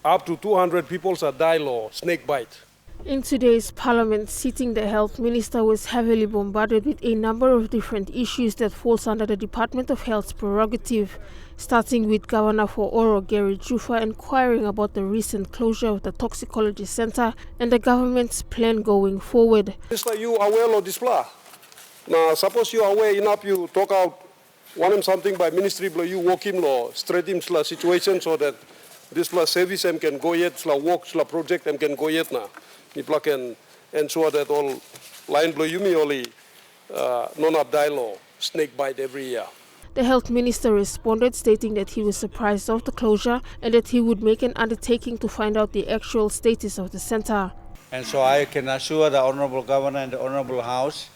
Up to 200 people died or snake bite. In today's parliament sitting, the health minister was heavily bombarded with a number of different issues that falls under the Department of Health's prerogative, starting with Governor for Oro Gary Jufa inquiring about the recent closure of the toxicology center and the government's plan going forward. Minister, you aware of this plan? Now, suppose you are aware enough, you talk out one something by ministry, you walk him law, straight him situation so that this service can go yet, work project can go yet now. If I can ensure that all line you me only non-up dialogue, snake bite every year. The health minister responded, stating that he was surprised of the closure and that he would make an undertaking to find out the actual status of the center. And so I can assure the Honourable Governor and the Honourable House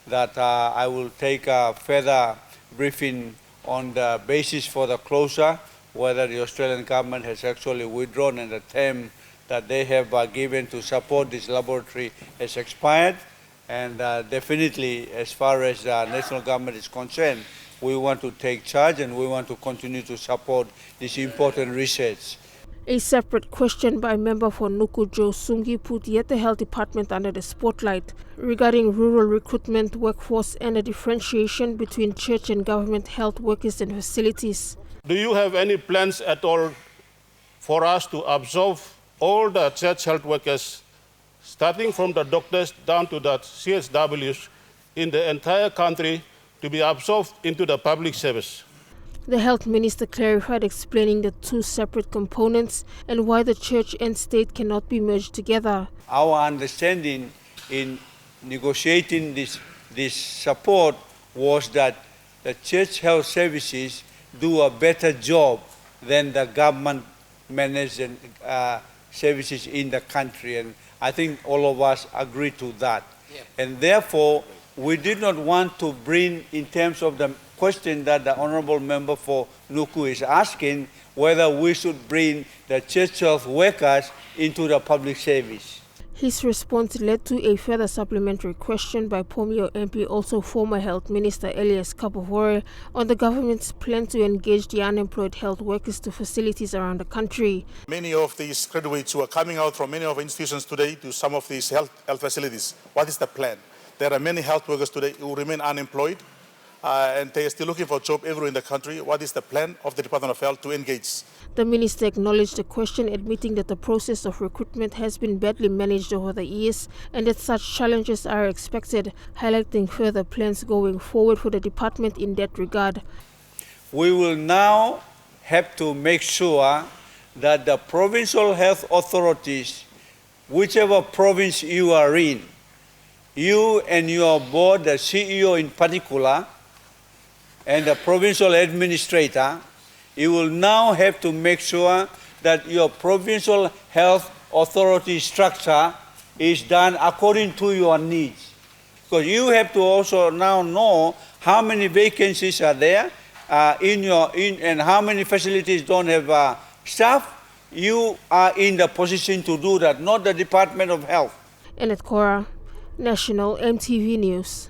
that I will take a further briefing on the basis for the closure, whether the Australian government has actually withdrawn and the term that they have given to support this laboratory has expired. And definitely, as far as the national government is concerned, we want to take charge and we want to continue to support this important research. A separate question by member for Nuku Sungi put yet the health department under the spotlight regarding rural recruitment, workforce and the differentiation between church and government health workers and facilities. Do you have any plans at all for us to absorb all the church health workers, starting from the doctors down to the CSWs in the entire country, to be absorbed into the public service? The health minister clarified, explaining the two separate components and why the church and state cannot be merged together. Our understanding in negotiating this support was that the church health services do a better job than the government managed services in the country, and I think all of us agree to that. Yeah. And therefore, we did not want to bring, in terms of the question that the Honourable Member for Nuku is asking, whether we should bring the church health workers into the public service. His response led to a further supplementary question by Pomio MP, also former Health Minister Elias Kapavore, on the government's plan to engage the unemployed health workers to facilities around the country. Many of these graduates who are coming out from many of our institutions today to some of these health facilities, what is the plan? There are many health workers today who remain unemployed and they are still looking for a job everywhere in the country. What is the plan of the Department of Health to engage? The minister acknowledged the question, admitting that the process of recruitment has been badly managed over the years and that such challenges are expected, highlighting further plans going forward for the department in that regard. We will now have to make sure that the provincial health authorities, whichever province you are in, you and your board, the CEO in particular, and the provincial administrator, you will now have to make sure that your provincial health authority structure is done according to your needs. Because you have to also now know how many vacancies are there and how many facilities don't have staff. You are in the position to do that, not the Department of Health. And at Cora, National EMTV News.